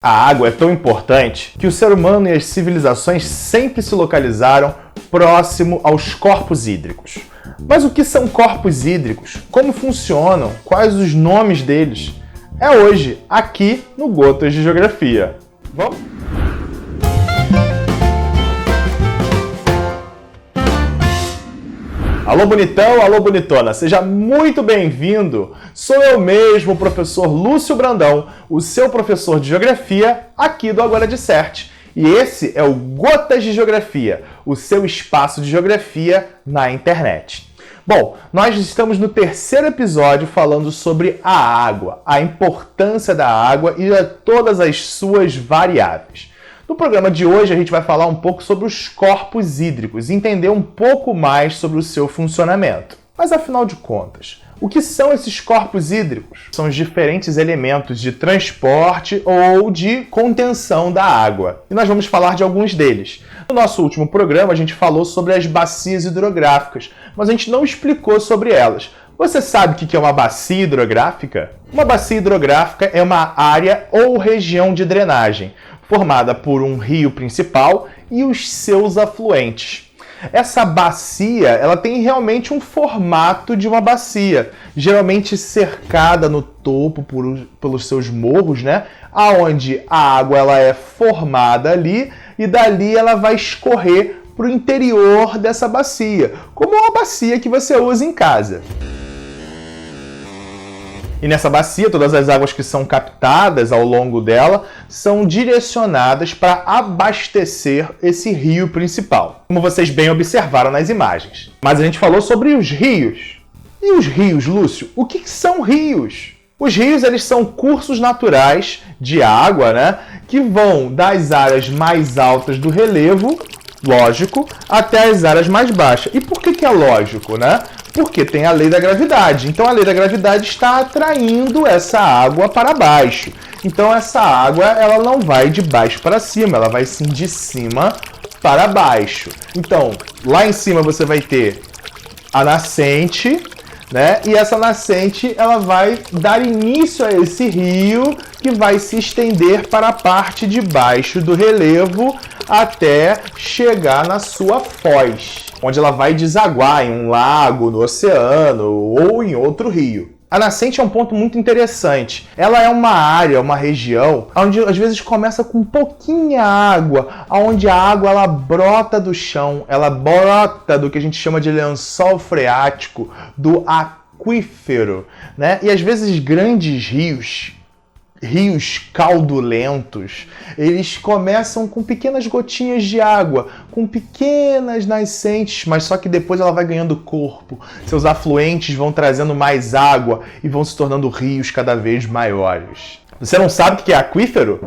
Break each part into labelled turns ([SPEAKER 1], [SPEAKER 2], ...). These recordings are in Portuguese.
[SPEAKER 1] A água é tão importante que o ser humano e as civilizações sempre se localizaram próximo aos corpos hídricos. Mas o que são corpos hídricos? Como funcionam? Quais os nomes deles? É hoje, aqui no Gotas de Geografia. Vamos? Alô bonitão, alô bonitona, seja muito bem-vindo! Sou eu mesmo, o professor Lúcio Brandão, o seu professor de Geografia aqui do Agora Disserte. E esse é o Gotas de Geografia, o seu espaço de geografia na internet. Bom, nós estamos no terceiro episódio falando sobre a água, a importância da água e todas as suas variáveis. No programa de hoje a gente vai falar um pouco sobre os corpos hídricos e entender um pouco mais sobre o seu funcionamento. Mas afinal de contas, o que são esses corpos hídricos? São os diferentes elementos de transporte ou de contenção da água. E nós vamos falar de alguns deles. No nosso último programa a gente falou sobre as bacias hidrográficas, mas a gente não explicou sobre elas. Você sabe o que é uma bacia hidrográfica? Uma bacia hidrográfica é uma área ou região de drenagem, formada por um rio principal e os seus afluentes. Essa bacia, ela tem realmente um formato de uma bacia, geralmente cercada no topo pelos seus morros, né? Aonde a água ela é formada ali e dali ela vai escorrer para o interior dessa bacia, como uma bacia que você usa em casa. E nessa bacia, todas as águas que são captadas ao longo dela são direcionadas para abastecer esse rio principal, como vocês bem observaram nas imagens. Mas a gente falou sobre os rios. E os rios, Lúcio? O que são rios? Os rios, eles são cursos naturais de água, né, que vão das áreas mais altas do relevo, lógico, até as áreas mais baixas. E por que é lógico, né? Porque tem a lei da gravidade. Então a lei da gravidade está atraindo essa água para baixo. Então essa água ela não vai de baixo para cima, ela vai sim de cima para baixo. Então lá em cima você vai ter a nascente, né? E essa nascente ela vai dar início a esse rio que vai se estender para a parte de baixo do relevo até chegar na sua foz, onde ela vai desaguar em um lago, no oceano ou em outro rio. A nascente é um ponto muito interessante. Ela é uma área, uma região, onde às vezes começa com pouquinha água, onde a água ela brota do chão, ela brota do que a gente chama de lençol freático, do aquífero, né? E às vezes grandes rios caudulentos, eles começam com pequenas gotinhas de água, com pequenas nascentes, mas só que depois ela vai ganhando corpo. Seus afluentes vão trazendo mais água e vão se tornando rios cada vez maiores. Você não sabe o que é aquífero?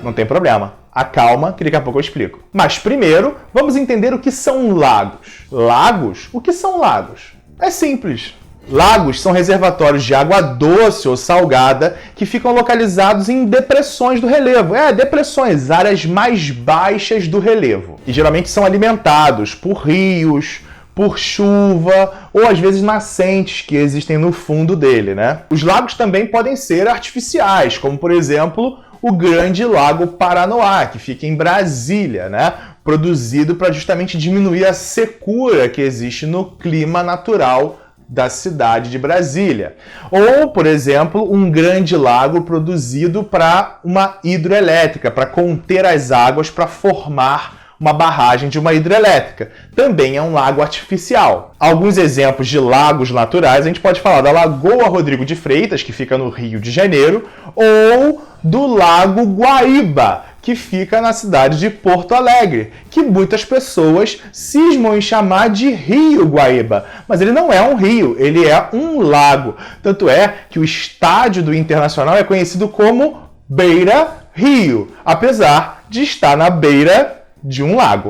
[SPEAKER 1] Não tem problema. Acalma, que daqui a pouco eu explico. Mas primeiro, vamos entender o que são lagos. Lagos? O que são lagos? É simples. Lagos são reservatórios de água doce ou salgada que ficam localizados em depressões do relevo. Depressões, áreas mais baixas do relevo. E geralmente são alimentados por rios, por chuva ou às vezes nascentes que existem no fundo dele, né? Os lagos também podem ser artificiais, como por exemplo o Grande Lago Paranoá, que fica em Brasília, né? Produzido para justamente diminuir a secura que existe no clima natural da cidade de Brasília. Ou, por exemplo, um grande lago produzido para uma hidroelétrica, para conter as águas, para formar uma barragem de uma hidrelétrica. Também é um lago artificial. Alguns exemplos de lagos naturais, a gente pode falar da Lagoa Rodrigo de Freitas, que fica no Rio de Janeiro, ou do Lago Guaíba, que fica na cidade de Porto Alegre, que muitas pessoas cismam em chamar de Rio Guaíba. Mas ele não é um rio, ele é um lago. Tanto é que o estádio do Internacional é conhecido como Beira Rio, apesar de estar na beira de um lago.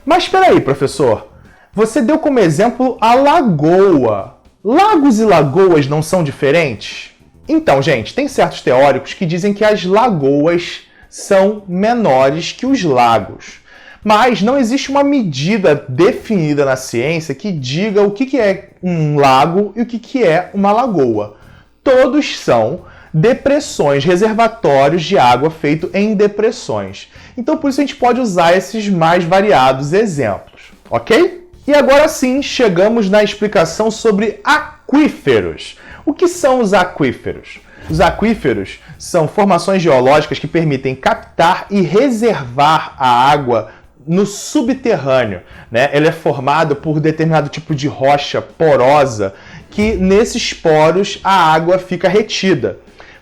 [SPEAKER 1] Mas espera aí, professor. Você deu como exemplo a lagoa. Lagos e lagoas não são diferentes? Então, gente, tem certos teóricos que dizem que as lagoas são menores que os lagos. Mas não existe uma medida definida na ciência que diga o que é um lago e o que é uma lagoa. Todos são depressões, reservatórios de água feitos em depressões. Então, por isso a gente pode usar esses mais variados exemplos, ok? E agora sim, chegamos na explicação sobre aquíferos. O que são os aquíferos? Os aquíferos são formações geológicas que permitem captar e reservar a água no subterrâneo, né? Ele é formado por determinado tipo de rocha porosa que nesses poros a água fica retida.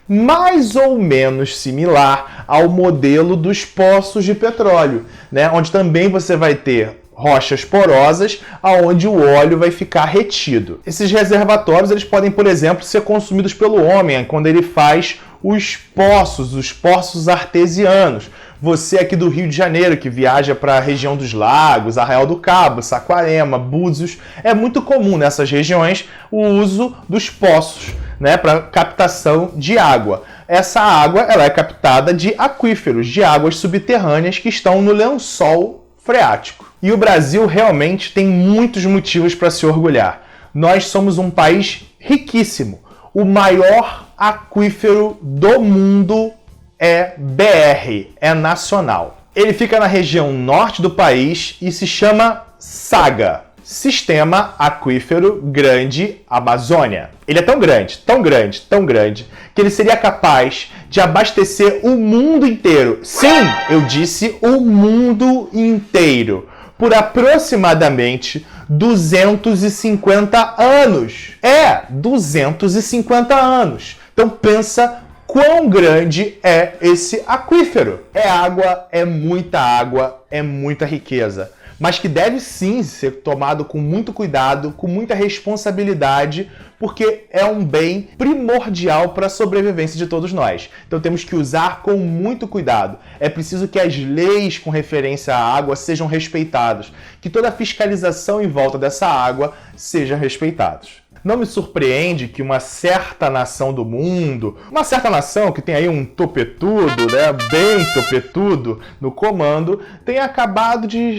[SPEAKER 1] Mais ou menos similar ao modelo dos poços de petróleo, né? Onde também você vai ter rochas porosas, aonde o óleo vai ficar retido. Esses reservatórios eles podem, por exemplo, ser consumidos pelo homem quando ele faz os poços artesianos. Você aqui do Rio de Janeiro, que viaja para a região dos lagos, Arraial do Cabo, Saquarema, Búzios, é muito comum nessas regiões o uso dos poços, né, para captação de água. Essa água ela é captada de aquíferos, de águas subterrâneas que estão no lençol freático. E o Brasil realmente tem muitos motivos para se orgulhar. Nós somos um país riquíssimo. O maior aquífero do mundo é BR, é nacional. Ele fica na região norte do país e se chama SAGA, Sistema Aquífero Grande Amazônia. Ele é tão grande, que ele seria capaz de abastecer o mundo inteiro. Sim, eu disse o mundo inteiro. Por aproximadamente 250 anos. 250 anos. Então pensa quão grande é esse aquífero. É água, é muita riqueza. Mas que deve sim ser tomado com muito cuidado, com muita responsabilidade, porque é um bem primordial para a sobrevivência de todos nós. Então temos que usar com muito cuidado. É preciso que as leis com referência à água sejam respeitadas, que toda a fiscalização em volta dessa água seja respeitadas. Não me surpreende que uma certa nação do mundo, uma certa nação que tem aí um topetudo, né, bem topetudo no comando, tenha acabado de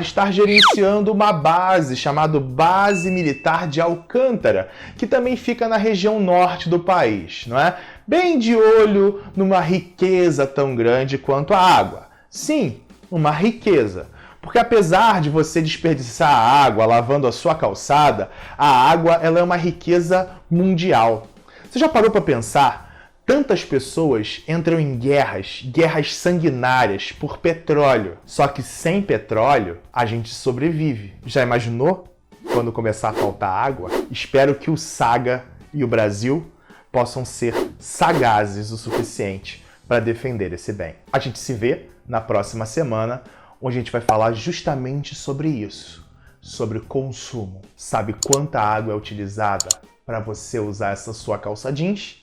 [SPEAKER 1] estar gerenciando uma base chamada Base Militar de Alcântara, que também fica na região norte do país, não é? Bem de olho numa riqueza tão grande quanto a água. Sim, uma riqueza. Porque apesar de você desperdiçar a água lavando a sua calçada, a água ela é uma riqueza mundial. Você já parou para pensar? Tantas pessoas entram em guerras sanguinárias por petróleo. Só que sem petróleo, a gente sobrevive. Já imaginou quando começar a faltar água? Espero que o SAGA e o Brasil possam ser sagazes o suficiente para defender esse bem. A gente se vê na próxima semana, onde a gente vai falar justamente sobre isso, sobre consumo. Sabe quanta água é utilizada para você usar essa sua calça jeans?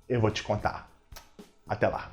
[SPEAKER 1] Eu vou te contar. Até lá!